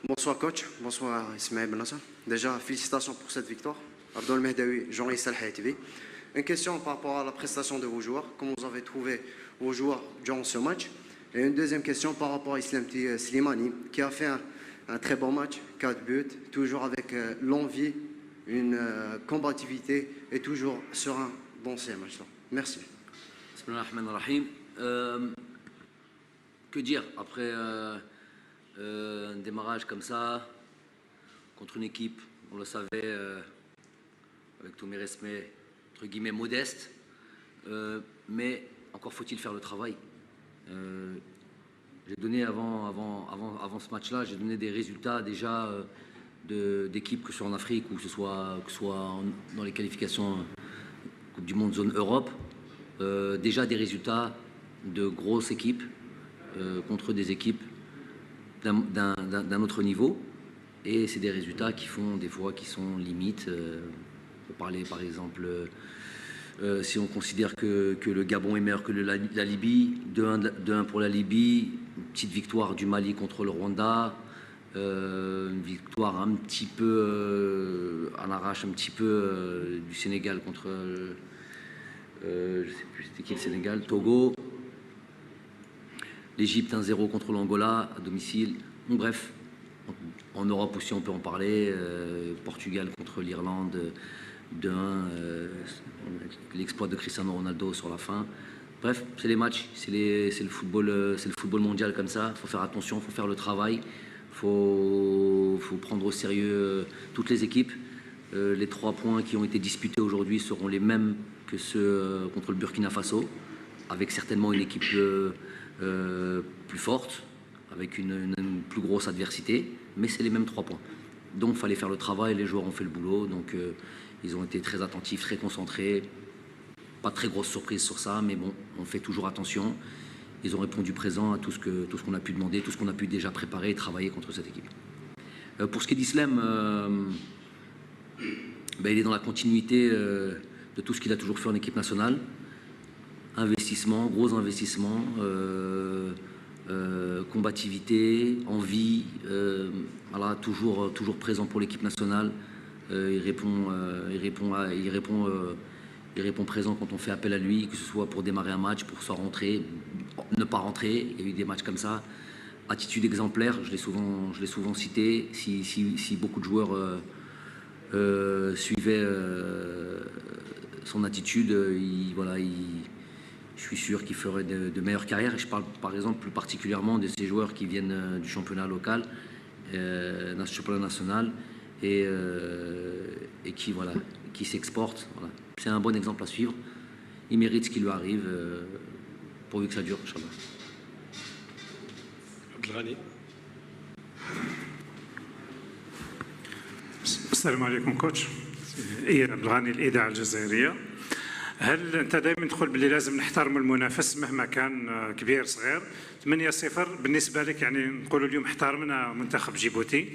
Bonsoir coach, bonsoir Ismaël Benassa. Déjà, félicitations pour cette victoire. Abdel Mehdaoui, journaliste Al-Hayat TV. Une question par rapport à la prestation de vos joueurs. Comment vous avez trouvé vos joueurs durant ce match? Et une deuxième question par rapport à Islam Slimani, qui a fait un très bon match, 4 buts, toujours avec l'envie, une combativité et toujours serein dans ces matchs-là. Merci. Bismillahirrahmanirrahim. Que dire après un démarrage comme ça, contre une équipe, on le savait, avec tous mes respects, entre guillemets, modeste, mais encore faut-il faire le travail. J'ai donné avant ce match-là, j'ai donné des résultats déjà d'équipes, que ce soit en Afrique ou que ce soit dans les qualifications Coupe du Monde, zone Europe, déjà des résultats de grosses équipes contre des équipes d'un autre niveau, et c'est des résultats qui font des fois qui sont limites. Pour parler par exemple, si on considère que le Gabon est meilleur que la Libye, 2-1 pour la Libye, une petite victoire du Mali contre le Rwanda, une victoire un petit peu à l'arrache, un petit peu du Sénégal contre je sais plus c'était qui le Sénégal, Togo, l'Égypte 1-0 contre l'Angola à domicile. Bon, bref, en Europe aussi on peut en parler, Portugal contre l'Irlande 2-1, l'exploit de Cristiano Ronaldo sur la fin. Bref, c'est les matchs, c'est le football mondial comme ça. Il faut faire attention, il faut faire le travail, il faut prendre au sérieux toutes les équipes. Les 3 points qui ont été disputés aujourd'hui seront les mêmes que ceux contre le Burkina Faso, avec certainement une équipe plus forte, avec une plus grosse adversité, mais c'est les mêmes 3 points. Donc il fallait faire le travail, les joueurs ont fait le boulot, donc ils ont été très attentifs, très concentrés. Pas de très grosse surprise sur ça, mais bon, on fait toujours attention. Ils ont répondu présent à tout ce qu'on a pu demander, tout ce qu'on a pu déjà préparer et travailler contre cette équipe. Pour ce qui est d'Islam, il est dans la continuité de tout ce qu'il a toujours fait en équipe nationale. Investissement, gros investissement, combativité, envie, voilà, toujours présent pour l'équipe nationale. Il répond présent quand on fait appel à lui, que ce soit pour démarrer un match, pour soit rentrer, ne pas rentrer. Il y a eu des matchs comme ça. Attitude exemplaire, je l'ai souvent cité. Si beaucoup de joueurs suivaient son attitude, je suis sûr qu'il ferait de meilleures carrières. Et je parle par exemple plus particulièrement de ces joueurs qui viennent du championnat local, du championnat national, et qui s'exportent. Voilà. C'est un bon exemple à suivre. Il mérite ce qui lui arrive, pourvu que ça dure, Inch'Allah. Abdelghani. السلام عليكم كوتش. إياد عبدالغني الإذاعة الجزائرية. هل أنت دائما تقول باللي لازم نحترم المنافس مهما كان كبير صغير؟ 8-0 بالنسبة لك يعني نقولوا اليوم احترمنا منتخب جيبوتي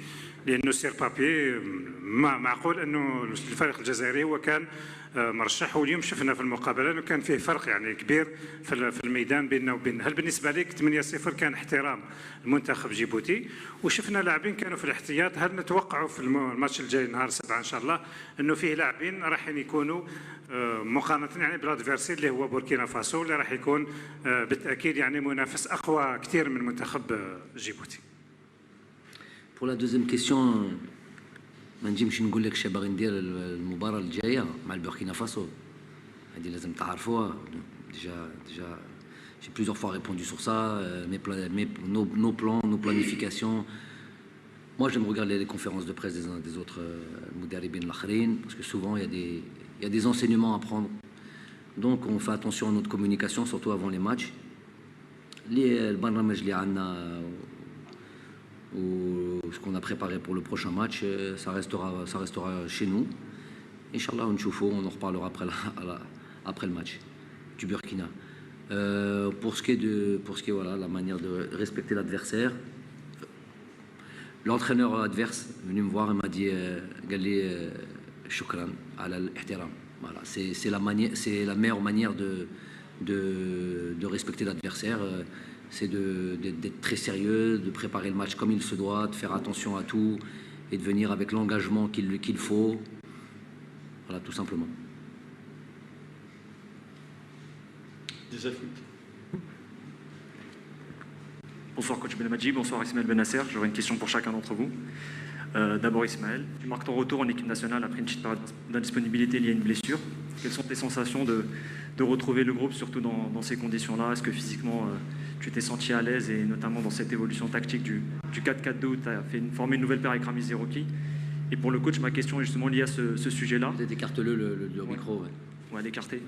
لأنه سير بابي معقول أنه الفريق الجزائري هو كان مرشح، واليوم شفنا في المقابلة أنه كان فيه فرق يعني كبير في الميدان بيننا وبين. هل بالنسبة لك 8-0 كان احترام المنتخب جيبوتي؟ وشفنا لاعبين كانوا في الاحتياط، هل نتوقعوا في الماتش الجاي نهار 7 إن شاء الله أنه فيه لاعبين راح يكونوا مقارنة يعني بالادفيرسير اللي هو بوركينا فاسو، اللي راح يكون بالتأكيد يعني منافس أقوى كثير من منتخب جيبوتي؟ Pour la deuxième question, ما نجمش نقول لك شنو باغي ندير المباراة الجاية مع البوركينا فاسو. هذه لازم تعرفوها. Déjà, j'ai plusieurs fois répondu sur ça, nos plans, nos planifications. Moi, j'aime regarder les conférences de presse des uns des autres Moudaribin l'Akhrin, parce que souvent, il y a des enseignements à prendre. Donc, on fait attention à notre communication, surtout avant les matchs. Le barnamej li عندنا ou ce qu'on a préparé pour le prochain match, ça restera chez nous. Inch'Allah, on en reparlera après le match du Burkina. Pour ce qui est voilà, la manière de respecter l'adversaire, l'entraîneur adverse est venu me voir et m'a dit Gali shukran ala al-ihtiram. Voilà, c'est la meilleure manière de respecter l'adversaire. c'est d'être très sérieux, de préparer le match comme il se doit, de faire attention à tout et de venir avec l'engagement qu'il faut. Voilà, tout simplement. Bonsoir coach Belmadi, bonsoir Ismaël Benasser. J'aurais une question pour chacun d'entre vous. D'abord Ismaël, tu marques ton retour en équipe nationale après une petite période d'indisponibilité liée à une blessure. Quelles sont tes sensations de retrouver le groupe, surtout dans ces conditions-là? Est-ce que physiquement tu t'es senti à l'aise, et notamment dans cette évolution tactique du 4-4-2 où tu as formé une nouvelle paire avec Rami Zerouki? Et pour le coach, ma question est justement liée à ce sujet-là. Peut-être écarte-le le micro. Ouais, l'écarter.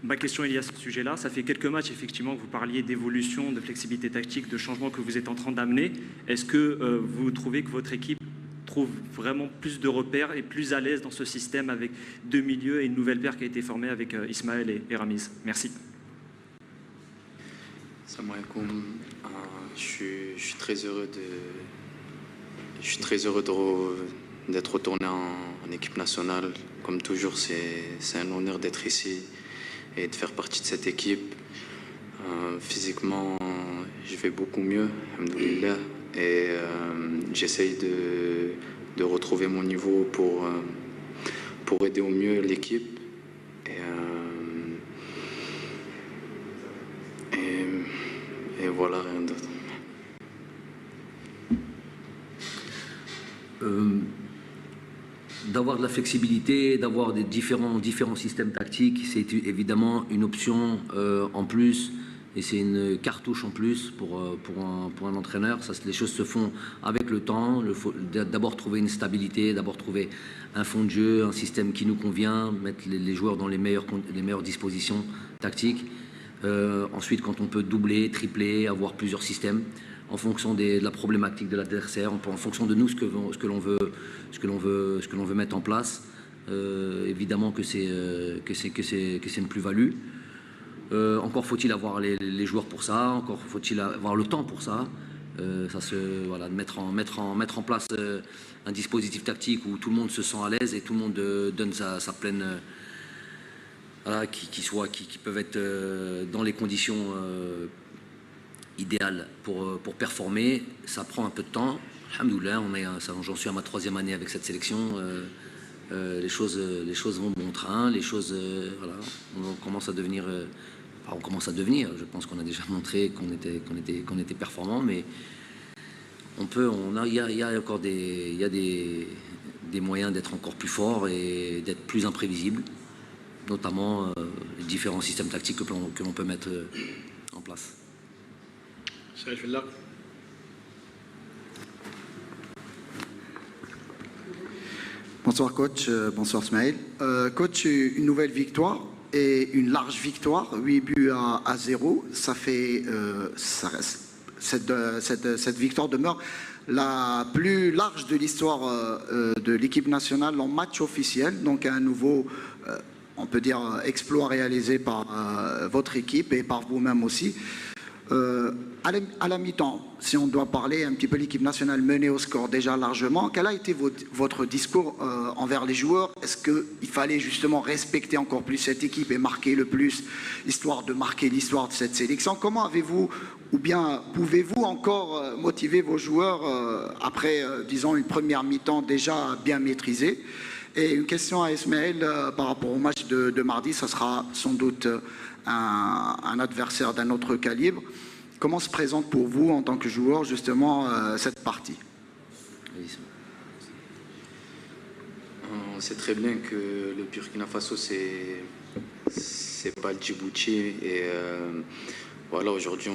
Ma question est liée à ce sujet-là. Ça fait quelques matchs, effectivement, que vous parliez d'évolution, de flexibilité tactique, de changement que vous êtes en train d'amener. Est-ce que vous trouvez que votre équipe trouve vraiment plus de repères et plus à l'aise dans ce système avec deux milieux et une nouvelle paire qui a été formée avec Ismaël et Ramiz? Merci. Salam alaikum. Je suis très heureux d'être retourné en équipe nationale. Comme toujours, c'est un honneur d'être ici et de faire partie de cette équipe. Physiquement, je vais beaucoup mieux, alhamdoulilah, et j'essaye de retrouver mon niveau pour aider au mieux l'équipe. Et voilà, rien d'autre. D'avoir de la flexibilité, d'avoir des différents systèmes tactiques, c'est évidemment une option en plus, et c'est une cartouche en plus pour un entraîneur. Ça, les choses se font avec le temps. Il faut d'abord trouver une stabilité, d'abord trouver un fond de jeu, un système qui nous convient, mettre les joueurs dans les meilleures dispositions tactiques. Ensuite, quand on peut doubler, tripler, avoir plusieurs systèmes en fonction de la problématique de l'adversaire, en fonction de nous ce que l'on veut mettre en place. Évidemment que c'est une plus-value. Encore faut-il avoir les joueurs pour ça, encore faut-il avoir le temps pour ça. Mettre en place un dispositif tactique où tout le monde se sent à l'aise et tout le monde donne sa pleine. Qui peuvent être dans les conditions idéales pour performer. Ça prend un peu de temps. Alhamdoulilah, j'en suis à ma 3e année avec cette sélection. Les choses vont bon train. Les choses, on commence à devenir. Je pense qu'on a déjà montré qu'on était performant, mais il y a encore des moyens d'être encore plus fort et d'être plus imprévisible, notamment les différents systèmes tactiques que l'on peut mettre en place. Bonsoir coach, bonsoir Smaïl. Coach, une nouvelle victoire et une large victoire, 8 buts à 0. Ça fait, cette victoire demeure la plus large de l'histoire de l'équipe nationale en match officiel. Donc un nouveau, on peut dire, exploit réalisé par votre équipe et par vous-même aussi. À la mi-temps, si on doit parler un petit peu, l'équipe nationale menée au score déjà largement, quel a été votre discours envers les joueurs? Est-ce qu'il fallait justement respecter encore plus cette équipe et marquer le plus, histoire de marquer l'histoire de cette sélection? Comment avez-vous, ou bien pouvez-vous encore motiver vos joueurs après, disons, une première mi-temps déjà bien maîtrisée? Et une question à Ismaël par rapport au match de mardi, ça sera sans doute un adversaire d'un autre calibre. Comment se présente pour vous en tant que joueur justement cette partie? On sait très bien que le Burkina Faso c'est pas le Djibouti, et voilà, aujourd'hui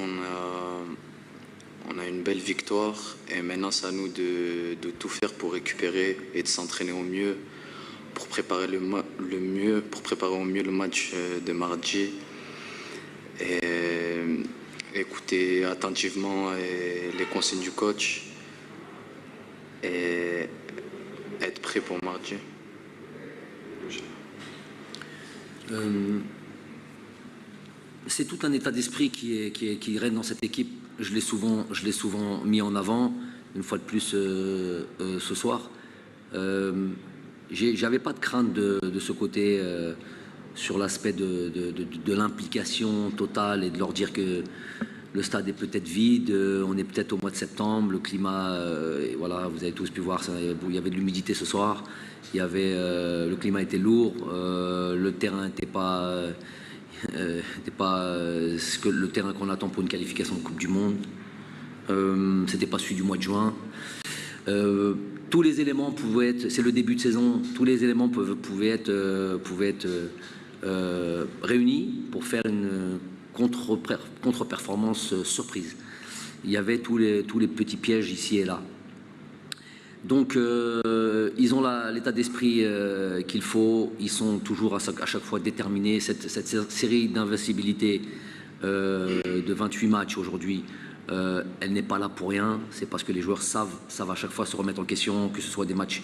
on a une belle victoire, et maintenant c'est à nous de tout faire pour récupérer et de s'entraîner au mieux pour préparer au mieux le match de mardi. Et écouter attentivement les consignes du coach et être prêt pour mardi. C'est tout un état d'esprit qui règne dans cette équipe. Je l'ai souvent mis en avant, une fois de plus ce soir. J'avais pas de crainte de ce côté sur l'aspect de l'implication totale et de leur dire que le stade est peut-être vide, on est peut-être au mois de septembre, le climat, voilà, vous avez tous pu voir, il y avait de l'humidité ce soir, le climat était lourd, le terrain n'était pas, le terrain qu'on attend pour une qualification de Coupe du Monde, c'était pas celui du mois de juin. Tous les éléments pouvaient être, c'est le début de saison, tous les éléments pouvaient être réunis pour faire une contre-performance surprise. Il y avait tous les petits pièges ici et là. Donc ils ont l'état d'esprit qu'il faut, ils sont toujours à chaque fois déterminés. Cette série d'invincibilité de 28 matchs aujourd'hui, elle n'est pas là pour rien, c'est parce que les joueurs savent à chaque fois se remettre en question, que ce soit des matchs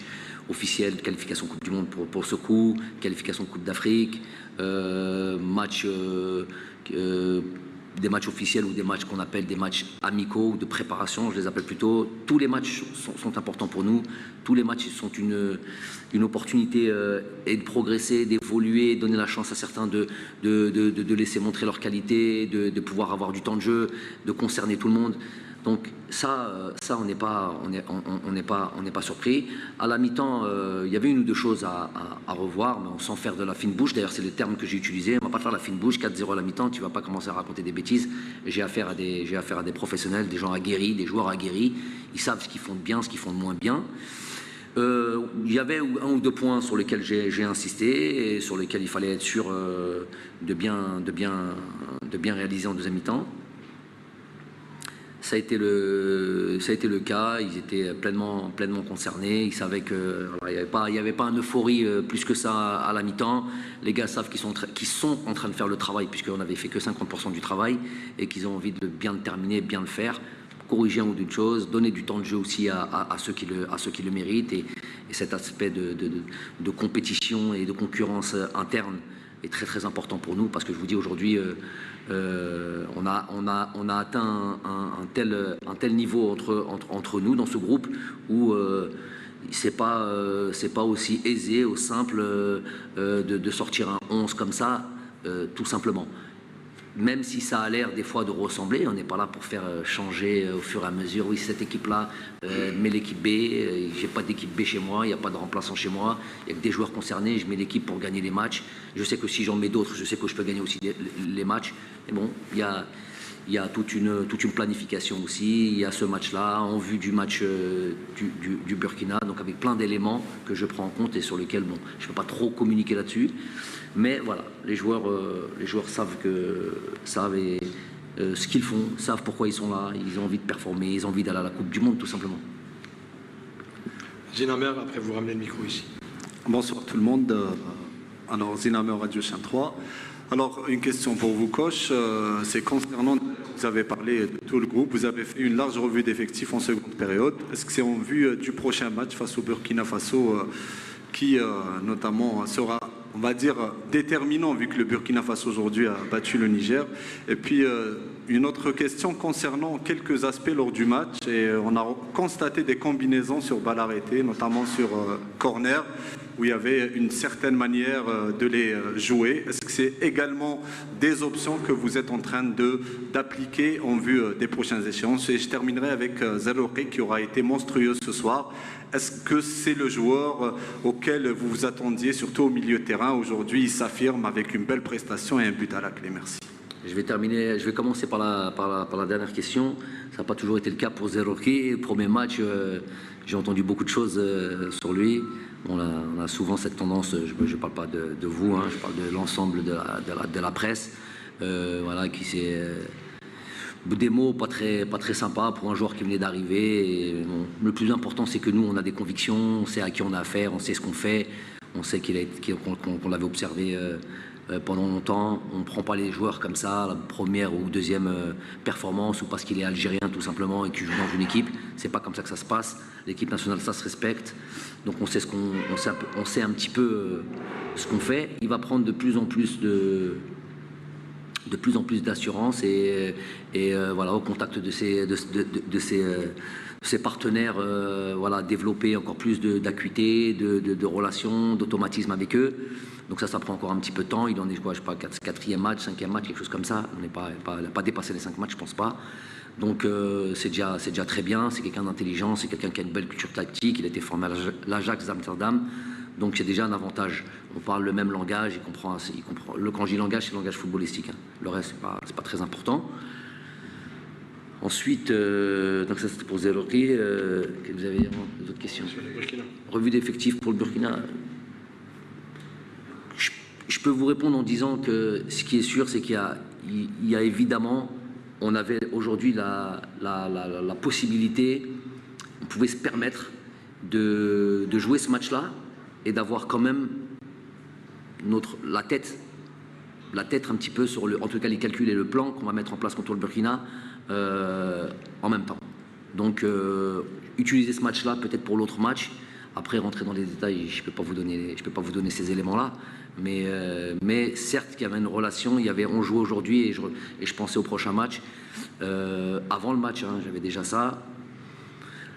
officiels, qualification Coupe du Monde pour ce coup, qualification Coupe d'Afrique, des matchs officiels ou des matchs qu'on appelle des matchs amicaux ou de préparation, je les appelle plutôt. Tous les matchs sont importants pour nous. Tous les matchs sont une opportunité et de progresser, d'évoluer, donner la chance à certains de laisser montrer leur qualité, de pouvoir avoir du temps de jeu, de concerner tout le monde. Donc ça on n'est pas surpris. À la mi-temps, il y avait une ou deux choses à revoir, mais sans faire de la fine bouche. D'ailleurs, c'est le terme que j'ai utilisé. On ne va pas faire la fine bouche. 4-0 à la mi-temps, tu ne vas pas commencer à raconter des bêtises. J'ai affaire à des professionnels, des gens aguerris, des joueurs aguerris. Ils savent ce qu'ils font de bien, ce qu'ils font de moins bien. Il y avait un ou deux points sur lesquels j'ai insisté et sur lesquels il fallait être sûr de bien réaliser en deuxième mi-temps. Ça a été le cas, ils étaient pleinement concernés, ils savaient qu'il n'y avait pas une euphorie plus que ça à la mi-temps. Les gars savent qu'ils sont en train de faire le travail, puisqu'on n'avait fait que 50% du travail, et qu'ils ont envie de bien le terminer, bien le faire, corriger un ou deux choses, donner du temps de jeu aussi à ceux qui le méritent, et cet aspect de compétition et de concurrence interne est très très important pour nous, parce que je vous dis aujourd'hui, on a atteint un tel niveau entre nous dans ce groupe où c'est pas aussi aisé, au simple de sortir un 11 comme ça, tout simplement. Même si ça a l'air des fois de ressembler, on n'est pas là pour faire changer au fur et à mesure. Oui, cette équipe-là, mets l'équipe B, j'ai pas d'équipe B chez moi, il n'y a pas de remplaçant chez moi, il n'y a que des joueurs concernés, je mets l'équipe pour gagner les matchs. Je sais que si j'en mets d'autres, je sais que je peux gagner aussi les matchs. Mais bon, il y a toute une planification aussi. Il y a ce match-là, en vue du match du Burkina, donc avec plein d'éléments que je prends en compte et sur lesquels, bon, je ne peux pas trop communiquer là-dessus. Mais voilà, les joueurs savent ce qu'ils font, savent pourquoi ils sont là, ils ont envie de performer, ils ont envie d'aller à la Coupe du Monde, tout simplement. Zinamer, après vous ramenez le micro ici. Bonsoir tout le monde. Alors, Zinamer, Radio Chaîne 3. Alors, une question pour vous, coach. C'est concernant, vous avez parlé de tout le groupe, vous avez fait une large revue d'effectifs en seconde période. Est-ce que c'est en vue du prochain match face au Burkina Faso qui, notamment, sera, on va dire, déterminant, vu que le Burkina Faso aujourd'hui a battu le Niger? Et puis, une autre question concernant quelques aspects lors du match. Et on a constaté des combinaisons sur balle arrêtée, notamment sur corner, où il y avait une certaine manière de les jouer. Est-ce que c'est également des options que vous êtes en train d'appliquer en vue des prochaines échéances? Et je terminerai avec Zerouki, qui aura été monstrueux ce soir. Est-ce que c'est le joueur auquel vous vous attendiez, surtout au milieu de terrain? Aujourd'hui, il s'affirme avec une belle prestation et un but à la clé. Merci. Je vais commencer par la dernière question. Ça n'a pas toujours été le cas pour Zerouki. Premier match, j'ai entendu beaucoup de choses sur lui. On a souvent cette tendance, je ne parle pas de vous, hein, je parle de l'ensemble de la presse, voilà, qui c'est des mots pas très sympas pour un joueur qui venait d'arriver. Bon, le plus important, c'est que nous, on a des convictions, on sait à qui on a affaire, on sait ce qu'on fait, on sait qu'on l'avait observé pendant longtemps. On ne prend pas les joueurs comme ça, la première ou deuxième performance, ou parce qu'il est algérien tout simplement et qu'il joue dans une équipe. C'est pas comme ça que ça se passe. L'équipe nationale, ça se respecte. Donc on sait un petit peu ce qu'on fait. Il va prendre de plus en plus d'assurance et voilà, au contact de ses partenaires, voilà, développer encore plus d'acuité, de relations, d'automatisme avec eux. Donc ça prend encore un petit peu de temps. Il en est, je sais pas, 4e match, 5e match, quelque chose comme ça. Il n'a pas dépassé les 5 matchs, je pense pas. Donc c'est déjà très bien. C'est quelqu'un d'intelligent, c'est quelqu'un qui a une belle culture tactique. Il a été formé à l'Ajax d'Amsterdam. Donc c'est déjà un avantage. On parle le même langage, il comprend. Quand je dis langage, c'est le langage footballistique. Hein. Le reste, c'est pas très important. Ensuite, donc ça c'était pour Zerouki. Vous avez d'autres questions? Revue d'effectifs pour le Burkina. Je peux vous répondre en disant que ce qui est sûr, c'est qu'il y a évidemment, on avait aujourd'hui la possibilité, on pouvait se permettre de jouer ce match-là et d'avoir quand même la tête un petit peu sur en tout cas les calculs et le plan qu'on va mettre en place contre le Burkina en même temps. Donc utiliser ce match-là peut-être pour l'autre match. Après rentrer dans les détails, je peux pas vous donner ces éléments-là. Mais certes qu'il y avait une relation, on jouait aujourd'hui et je pensais au prochain match. Avant le match, hein, j'avais déjà ça.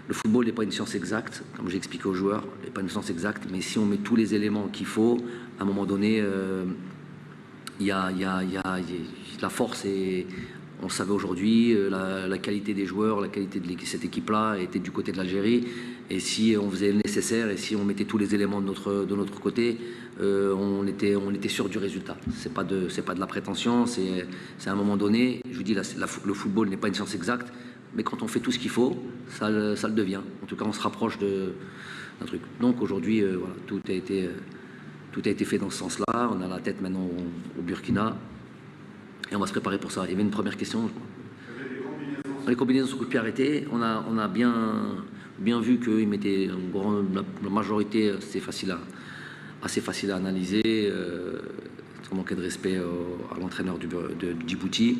Le football n'est pas une science exacte, comme j'ai expliqué aux joueurs, il n'est pas une science exacte, mais si on met tous les éléments qu'il faut, à un moment donné, il y a la force et on le savait aujourd'hui, la qualité des joueurs, la qualité de cette équipe-là était du côté de l'Algérie. Et si on faisait le nécessaire et si on mettait tous les éléments de notre côté, on était sûr du résultat. C'est pas de la prétention, c'est à un moment donné, je vous dis, le football n'est pas une science exacte, mais quand on fait tout ce qu'il faut, ça le devient. En tout cas, on se rapproche d'un truc. Donc aujourd'hui, voilà, tout a été fait dans ce sens-là. On a la tête maintenant au Burkina et on va se préparer pour ça. Il y avait une première question, je crois. Les combinaisons sur coup de pied arrêté, on a bien vu qu'ils mettaient la majorité, c'est assez facile à analyser. Sans manquer de respect à l'entraîneur de Djibouti.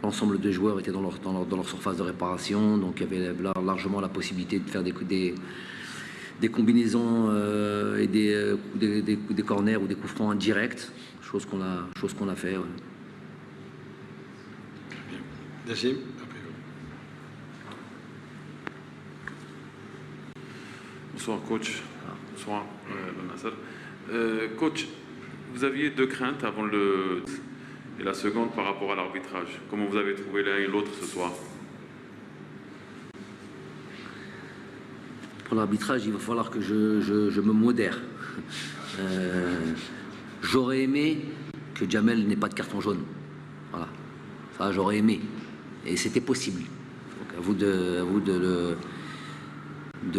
L'ensemble des joueurs étaient dans leur surface de réparation, donc il y avait largement la possibilité de faire des combinaisons et des corners ou des coups francs indirects, chose qu'on a fait. Ouais. Najim. Bonsoir coach. Bonsoir Ben Nasser. Coach, vous aviez 2 craintes avant et la seconde par rapport à l'arbitrage. Comment vous avez trouvé l'un et l'autre ce soir? Pour l'arbitrage, il va falloir que je me modère. J'aurais aimé que Jamel n'ait pas de carton jaune. Voilà. Ça, j'aurais aimé. Et c'était possible. Donc, à vous de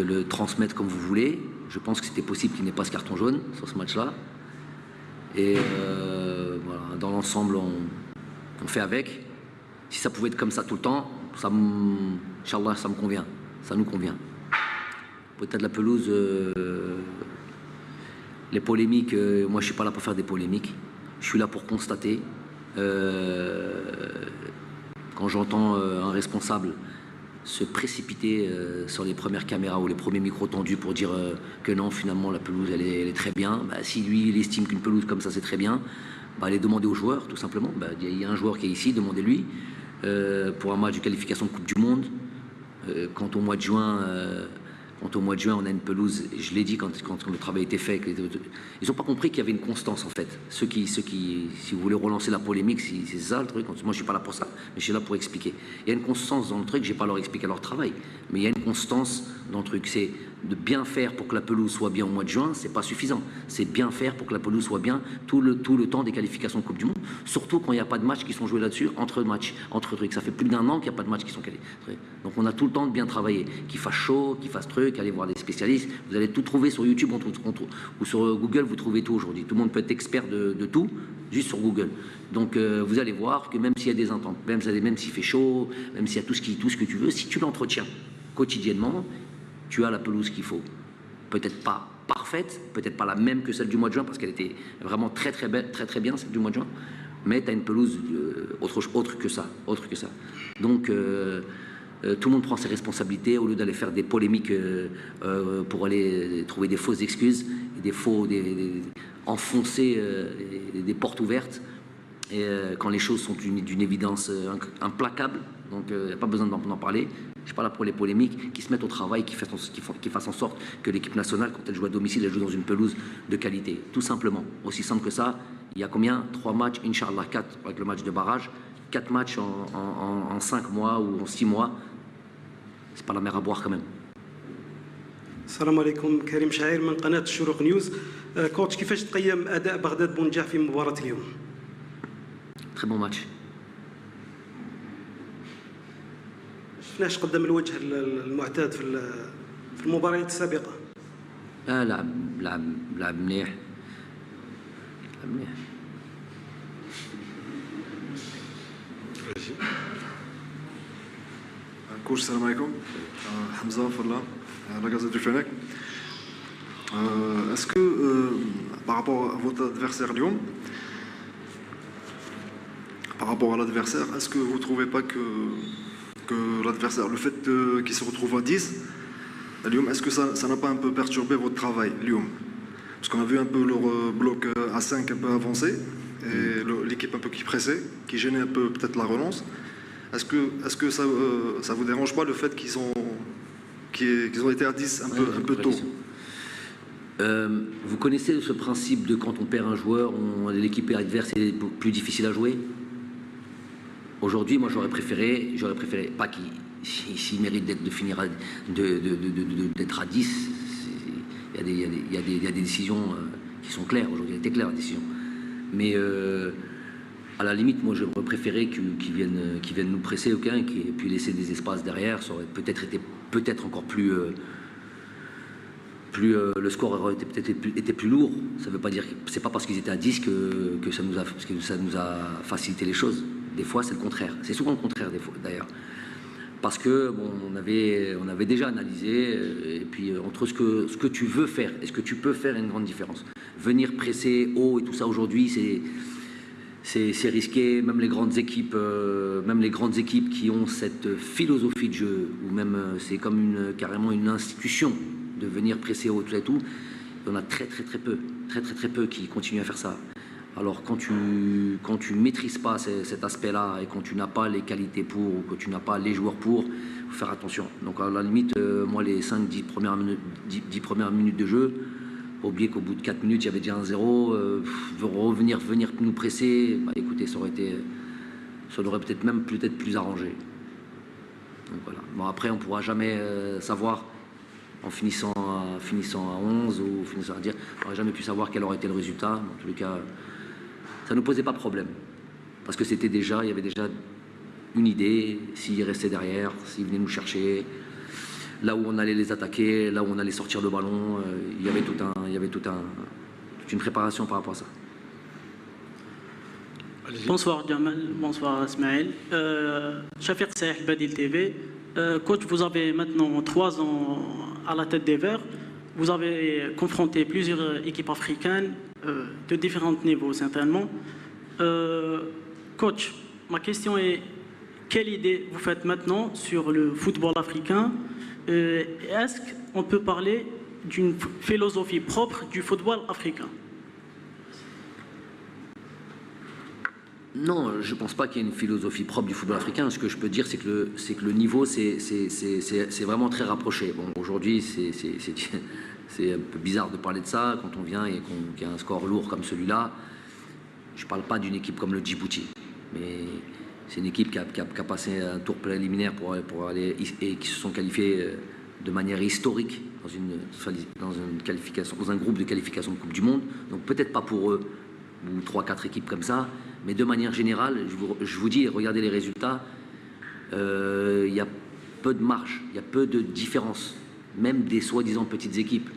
le transmettre comme vous voulez. Je pense que c'était possible qu'il n'ait pas ce carton jaune sur ce match-là. Et voilà, dans l'ensemble, on fait avec. Si ça pouvait être comme ça tout le temps, Inch'Allah, ça me convient. Ça nous convient. Peut-être la pelouse, les polémiques, moi je ne suis pas là pour faire des polémiques. Je suis là pour constater. Quand j'entends un responsable se précipiter sur les premières caméras ou les premiers micros tendus pour dire que non, finalement la pelouse elle est très bien, bah, si lui il estime qu'une pelouse comme ça c'est très bien, bah, allez demander aux joueurs tout simplement. Bah, il y a un joueur qui est ici, demandez-lui pour un match de qualification de Coupe du Monde. Quand au mois de juin on a une pelouse, je l'ai dit quand le travail était fait, ils n'ont pas compris qu'il y avait une constance en fait. Ceux qui, si vous voulez relancer la polémique, c'est ça le truc. Moi je suis pas là pour ça, mais je suis là pour expliquer. Il y a une constance dans le truc, j'ai pas à leur expliquer leur travail, mais il y a une constance dans le truc. C'est de bien faire pour que la pelouse soit bien au mois de juin, c'est pas suffisant. C'est bien faire pour que la pelouse soit bien tout le temps des qualifications de Coupe du Monde, surtout quand il n'y a pas de matchs qui sont joués là-dessus, entre trucs. Ça fait plus d'1 an qu'il n'y a pas de matchs qui sont qualifiés. Donc on a tout le temps de bien travailler, qu'il fasse chaud, qu'il fasse truc, aller voir des spécialistes. Vous allez tout trouver sur YouTube ou sur Google, vous trouvez tout aujourd'hui. Tout le monde peut être expert de tout, juste sur Google. Donc vous allez voir que même s'il y a des ententes, même s'il fait chaud, même s'il y a tout ce que tu veux, si tu l'entretiens quotidiennement, tu as la pelouse qu'il faut. Peut-être pas parfaite, peut-être pas la même que celle du mois de juin, parce qu'elle était vraiment très très belle, très très bien celle du mois de juin, mais tu as une pelouse autre que ça. Donc tout le monde prend ses responsabilités au lieu d'aller faire des polémiques pour aller trouver des fausses excuses, enfoncer des portes ouvertes. Et quand les choses sont d'une évidence implacable, donc il n'y a pas besoin d'en parler. je ne suis pas là pour les polémiques, qui se mettent au travail, qui fassent en sorte que l'équipe nationale, quand elle joue à domicile, elle joue dans une pelouse de qualité. Tout simplement. Aussi simple que ça, il y a combien? 3 matchs, Inch'Allah 4 avec le match de barrage, 4 matchs en 5 mois ou en 6 mois. C'est pas la mer à boire quand même. السلام عليكم كريم شعير من قناة الشروق نيوز. كوتش كيفاش تقيم أداء بغداد بونجاح في مباراة اليوم؟ Très bon match. شفناش قدام الوجه المعتاد في المباريات السابقة. لعب مليح. Coach, salam alaikum. Hamza Falla, la Gazette du Fennec. Est-ce que, par rapport à votre adversaire Lyon, est-ce que vous ne trouvez pas que l'adversaire, le fait qu'il se retrouve à 10, à Lyon, est-ce que ça n'a pas un peu perturbé votre travail, Lyon? Parce qu'on a vu un peu leur bloc à 5 un peu avancé, et l'équipe un peu qui pressait, qui gênait un peu peut-être la relance. Est-ce que ça ne vous dérange pas le fait qu'ils ont été à 10 un peu tôt? Vous connaissez ce principe de quand on perd un joueur, l'équipe adverse est plus difficile à jouer? Aujourd'hui, moi j'aurais préféré pas s'il mérite d'être à 10, il y a des décisions qui sont claires, aujourd'hui elle était claire la décision. Mais à la limite, moi j'aurais préféré qu'ils viennent nous presser, okay, et puis laisser des espaces derrière, ça aurait peut-être été encore plus... le score aurait peut-être été plus lourd. Ça veut pas dire que c'est pas parce qu'ils étaient à 10 que ça nous a facilité les choses. Des fois, c'est le contraire. C'est souvent le contraire, des fois, d'ailleurs. Parce que bon, on avait déjà analysé, et puis entre ce que tu veux faire et ce que tu peux faire, il y a une grande différence. Venir presser haut et tout ça aujourd'hui, c'est risqué. Même les grandes équipes qui ont cette philosophie de jeu, ou même c'est comme carrément une institution de venir presser haut et tout, il y en a très peu qui continuent à faire ça. Alors quand tu maîtrises pas cet aspect-là et quand tu n'as pas les qualités pour, ou que tu n'as pas les joueurs pour, il faut faire attention. Donc à la limite, moi les 5-10 premières minutes de jeu, oublier qu'au bout de 4 minutes il y avait déjà 1-0, venir nous presser, bah, écoutez, ça aurait peut-être plus arrangé. Donc voilà. Bon, après on ne pourra jamais savoir en finissant à 11 ou finissant à dire, on n'aurait jamais pu savoir quel aurait été le résultat. En tous les cas, ça ne nous posait pas de problème. Parce que il y avait déjà une idée, s'ils restaient derrière, s'ils venaient nous chercher, là où on allait les attaquer, là où on allait sortir le ballon, il y avait toute une préparation par rapport à ça. Bonsoir Jamal, bonsoir Ismaël. Chafir Saïh, Badil TV. Coach, vous avez maintenant 3 ans à la tête des Verts. Vous avez confronté plusieurs équipes africaines de différents niveaux, certainement. Coach, ma question est, quelle idée vous faites maintenant sur le football africain? Est-ce qu'on peut parler d'une philosophie propre du football africain? Non, je ne pense pas qu'il y ait une philosophie propre du football africain. Ce que je peux dire, c'est que le niveau, c'est vraiment très rapproché. Bon, aujourd'hui, c'est un peu bizarre de parler de ça quand on vient et qu'il y a un score lourd comme celui-là. Je ne parle pas d'une équipe comme le Djibouti, mais c'est une équipe qui a passé un tour préliminaire pour aller et qui se sont qualifiés de manière historique dans un groupe de qualification de Coupe du Monde. Donc peut-être pas pour eux ou 3-4 équipes comme ça. Mais de manière générale, je vous dis, regardez les résultats, il y a peu de marge, il y a peu de différence, même des soi-disant petites équipes.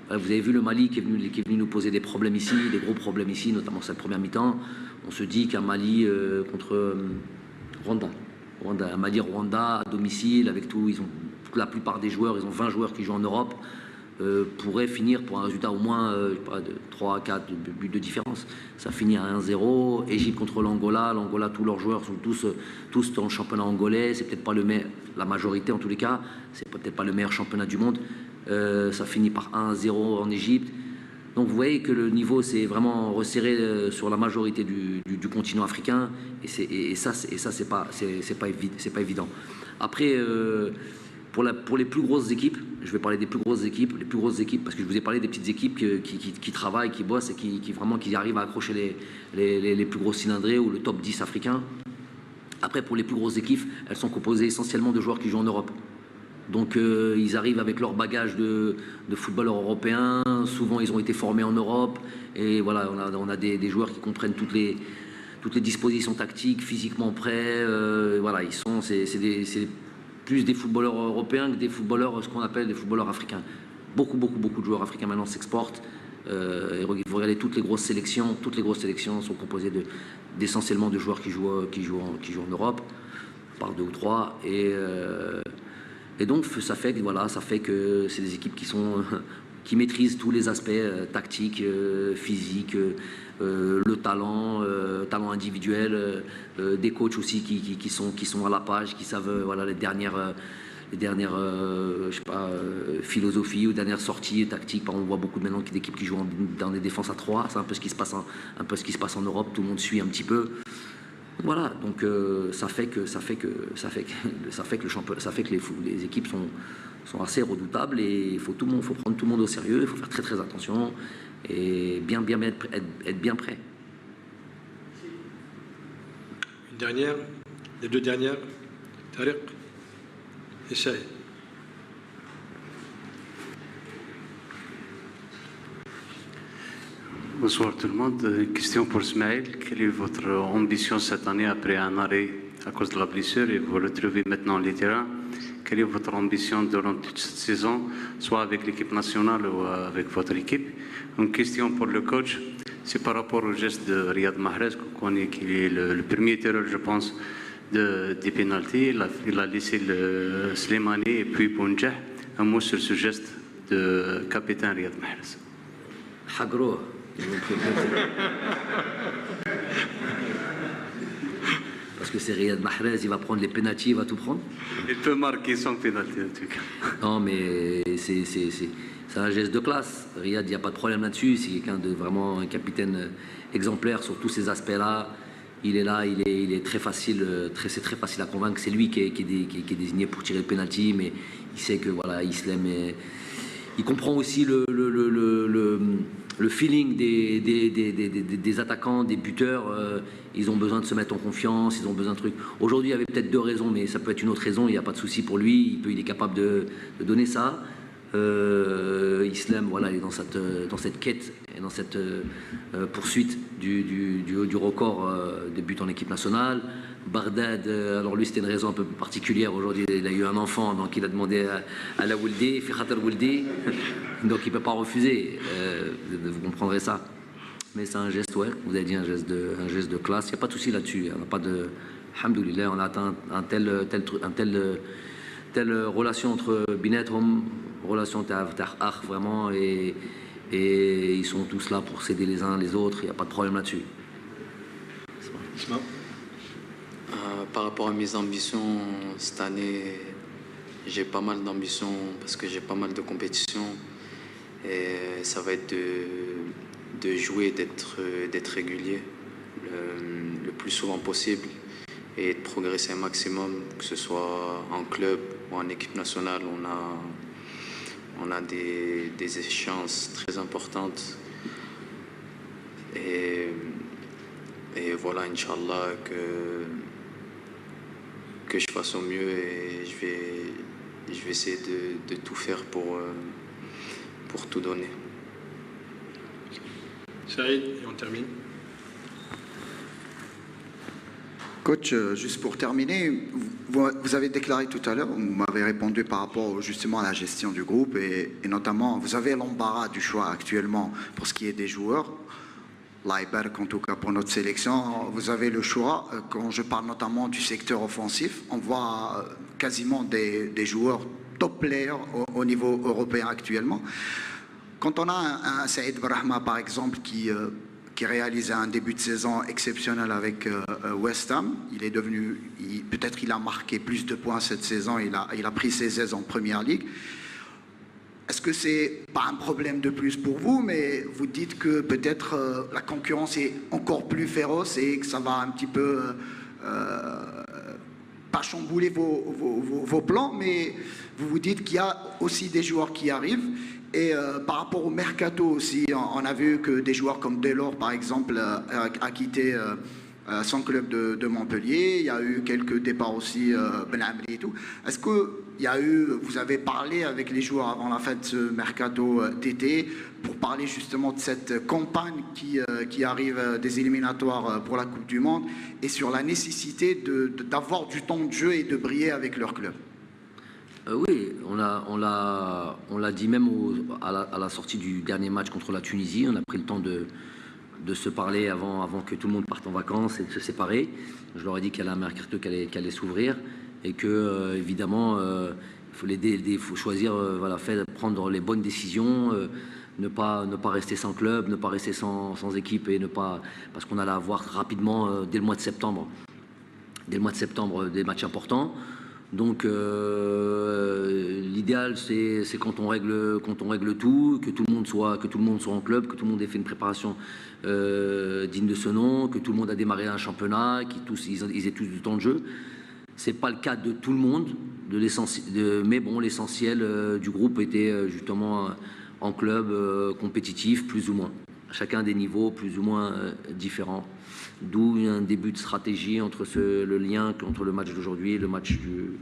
Vous avez vu le Mali qui est venu nous poser des problèmes ici, des gros problèmes ici, notamment cette première mi-temps. On se dit qu'un Mali contre Rwanda, un Mali-Rwanda à domicile, avec tout, la plupart des joueurs, ils ont 20 joueurs qui jouent en Europe, pourrait finir pour un résultat au moins de 3 à 4 buts de différence. Ça finit à 1-0. Égypte contre l'Angola. L'Angola, tous leurs joueurs sont tous dans le championnat angolais. C'est peut-être pas le meilleur, la majorité en tous les cas, c'est peut-être pas le meilleur championnat du monde. Ça finit par 1-0 en Égypte. Donc vous voyez que le niveau s'est vraiment resserré sur la majorité du continent africain. Et ça c'est pas évident. Après, pour les plus grosses équipes, je vais parler des plus grosses équipes, parce que je vous ai parlé des petites équipes qui travaillent, qui bossent et qui arrivent à accrocher les plus gros cylindrés ou le top 10 africain. Après, pour les plus grosses équipes, elles sont composées essentiellement de joueurs qui jouent en Europe. Donc ils arrivent avec leur bagage de footballeurs européens. Souvent, ils ont été formés en Europe. Et voilà, on a des joueurs qui comprennent toutes les dispositions tactiques, physiquement prêts. Voilà, c'est plus des footballeurs européens que des footballeurs, ce qu'on appelle des footballeurs africains. Beaucoup de joueurs africains maintenant s'exportent. Et vous regardez toutes les grosses sélections sont composées d'essentiellement de joueurs qui jouent en Europe, par 2 ou 3. Et donc ça fait que c'est des équipes qui maîtrisent tous les aspects tactiques, physiques, le talent individuel, des coachs aussi qui sont à la page, qui savent les dernières philosophies ou dernières sorties tactiques. On voit beaucoup maintenant d'équipes qui jouent dans des défenses à 3. C'est un peu ce qui se passe en Europe. Tout le monde suit un petit peu. Voilà, donc ça fait que les équipes sont assez redoutables et il faut prendre tout le monde au sérieux. Il faut faire très attention et être bien prêt. Une dernière, les 2 dernières, Tariq et Shahid. Bonsoir tout le monde. Question pour Ismaël. Quelle est votre ambition cette année après un arrêt à cause de la blessure et vous vous retrouvez maintenant les terrains? Quelle est votre ambition durant toute cette saison, soit avec l'équipe nationale ou avec votre équipe? Une question pour le coach, c'est par rapport au geste de Riyad Mahrez, qu'on connaît qu'il est le premier tireur, je pense, des pénaltys. Il a laissé le Slimani et puis Bounjah. Un mot sur ce geste de capitaine Riyad Mahrez. Hagro. Parce que c'est Riyad Mahrez, il va prendre les pénaltys, il va tout prendre. Il peut marquer son pénalty en tout cas. Non, mais c'est un geste de classe. Riyad, il n'y a pas de problème là-dessus. C'est quelqu'un de vraiment un capitaine exemplaire sur tous ces aspects-là. Il est là, il est très facile, c'est très facile à convaincre. C'est lui qui est désigné pour tirer le pénalty, mais il sait que voilà, Islam il comprend aussi le feeling des attaquants, des buteurs. Ils ont besoin de se mettre en confiance, ils ont besoin de trucs. Aujourd'hui, il y avait peut-être 2 raisons, mais ça peut être une autre raison, il n'y a pas de souci pour lui, il est capable de donner ça. Islam, voilà, il est dans cette quête et dans cette poursuite du record de buts en équipe nationale. Bardad, alors lui c'était une raison un peu particulière. Aujourd'hui, il a eu un enfant, donc il a demandé à la Wuldi, fi khater Wuldi, donc il ne peut pas refuser. Vous comprendrez ça. Mais c'est un geste, ouais, vous avez dit un geste de classe. Il n'y a pas de souci là-dessus. On n'a pas de. Alhamdoulilah, on a atteint un telle relation entre Binetom, relation Ta'ar vraiment, et ils sont tous là pour s'aider les uns les autres. Il n'y a pas de problème là-dessus. Par rapport à mes ambitions, cette année, j'ai pas mal d'ambitions parce que j'ai pas mal de compétitions. Et ça va être de jouer, d'être régulier le plus souvent possible et de progresser un maximum, que ce soit en club ou en équipe nationale. On a des échéances très importantes. Et voilà, Inch'Allah, que je fasse au mieux et je vais essayer de tout faire pour tout donner. Saïd, et on termine. Coach, juste pour terminer, vous avez déclaré tout à l'heure, vous m'avez répondu par rapport justement à la gestion du groupe et notamment, vous avez l'embarras du choix actuellement pour ce qui est des joueurs. L'Iberk, en tout cas pour notre sélection, vous avez le choix. Quand je parle notamment du secteur offensif, on voit quasiment des joueurs top players au niveau européen actuellement. Quand on a un Saïd Brahma, par exemple, qui réalise un début de saison exceptionnel avec West Ham, il est devenu, peut-être il a marqué plus de points cette saison, il a pris ses aises en Première Ligue. Est-ce que c'est pas un problème de plus pour vous, mais vous dites que peut-être la concurrence est encore plus féroce et que ça va un petit peu pas chambouler vos plans, mais vous vous dites qu'il y a aussi des joueurs qui arrivent. Et par rapport au mercato aussi, on a vu que des joueurs comme Delors, par exemple, a quitté son club de Montpellier. Il y a eu quelques départs aussi, Ben Amri et tout. Est-ce que vous avez parlé avec les joueurs avant la fin de ce mercato d'été pour parler justement de cette campagne qui arrive des éliminatoires pour la Coupe du Monde et sur la nécessité d'avoir du temps de jeu et de briller avec leur club? Oui, on l'a dit même à la sortie du dernier match contre la Tunisie. On a pris le temps de se parler avant que tout le monde parte en vacances et de se séparer. Je leur ai dit qu'il y avait un mercato qui allait s'ouvrir et que évidemment il faut choisir, prendre les bonnes décisions, ne pas rester sans club, ne pas rester sans équipe et parce qu'on allait avoir rapidement dès le mois de septembre des matchs importants. Donc l'idéal c'est quand on règle tout, que tout le monde soit en club, que tout le monde ait fait une préparation digne de ce nom, que tout le monde a démarré un championnat, qu'ils aient tous du temps de jeu. C'est pas le cas de tout le monde, mais bon, l'essentiel du groupe était justement en club compétitif, plus ou moins. Chacun des niveaux plus ou moins différents. D'où un début de stratégie entre le lien entre le match d'aujourd'hui et le match du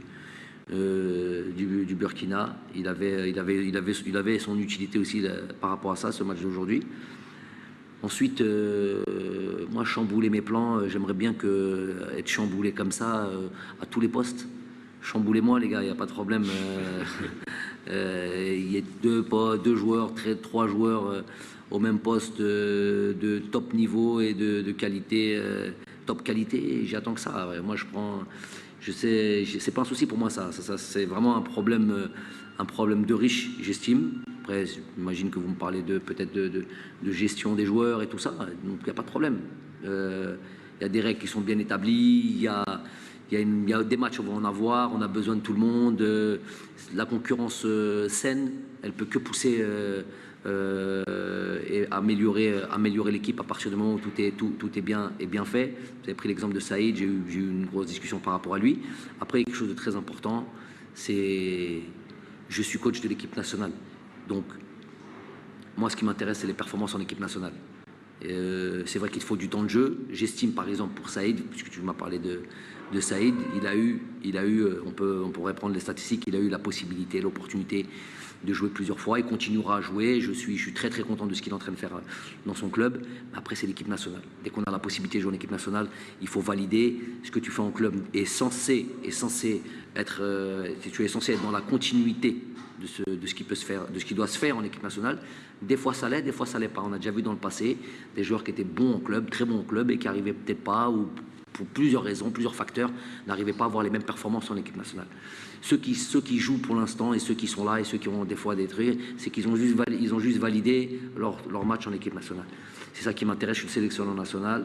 Burkina. Il avait son utilité aussi par rapport à ça, ce match d'aujourd'hui. Ensuite, moi, chambouler mes plans, j'aimerais bien être chamboulé comme ça à tous les postes. Chamboulez-moi, les gars, il n'y a pas de problème. Il y a deux joueurs, trois joueurs au même poste de top niveau et de qualité, top qualité. J'attends que ça. Ouais. Moi, c'est pas un souci pour moi, ça c'est vraiment un problème de riche, j'estime. Après, j'imagine que vous me parlez peut-être de gestion des joueurs et tout ça, donc il n'y a pas de problème. Il y a des règles qui sont bien établies, il y a des matchs où on va en avoir, on a besoin de tout le monde. La concurrence saine, elle peut que pousser et améliorer l'équipe à partir du moment où tout est bien fait. Vous avez pris l'exemple de Saïd, j'ai eu une grosse discussion par rapport à lui. Après, quelque chose de très important, c'est je suis coach de l'équipe nationale. Donc, moi, ce qui m'intéresse, c'est les performances en équipe nationale. C'est vrai qu'il faut du temps de jeu. J'estime, par exemple, pour Saïd, puisque tu m'as parlé de Saïd, il a eu, on pourrait prendre les statistiques, il a eu la possibilité, l'opportunité de jouer plusieurs fois. Il continuera à jouer. Je suis très très content de ce qu'il est en train de faire dans son club. Après, c'est l'équipe nationale. Dès qu'on a la possibilité de jouer en équipe nationale, il faut valider ce que tu fais en club est censé être, tu es censé être dans la continuité de ce qui peut se faire, de ce qui doit se faire en équipe nationale. Des fois ça l'est, des fois ça l'est pas. On a déjà vu dans le passé des joueurs qui étaient bons en club, très bons en club, et qui arrivaient peut-être pas, ou pour plusieurs raisons, plusieurs facteurs, n'arrivaient pas à avoir les mêmes performances en équipe nationale. Ceux qui jouent pour l'instant, et ceux qui sont là, et ceux qui ont des fois détruit, c'est qu'ils ont juste validé leur match en équipe nationale. C'est ça qui m'intéresse. Je suis sélectionneur national,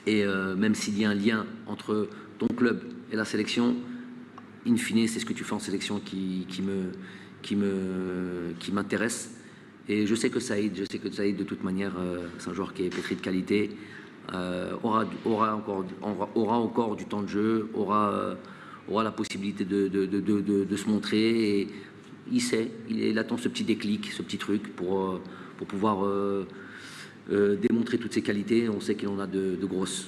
et même s'il y a un lien entre ton club et la sélection, in fine, c'est ce que tu fais en sélection qui m'intéresse. Et je sais que Saïd, de toute manière, c'est un joueur qui est pétri de qualité, aura encore du temps de jeu, aura la possibilité de se montrer. Et il attend ce petit déclic, ce petit truc pour pouvoir démontrer toutes ses qualités. On sait qu'il en a de grosses.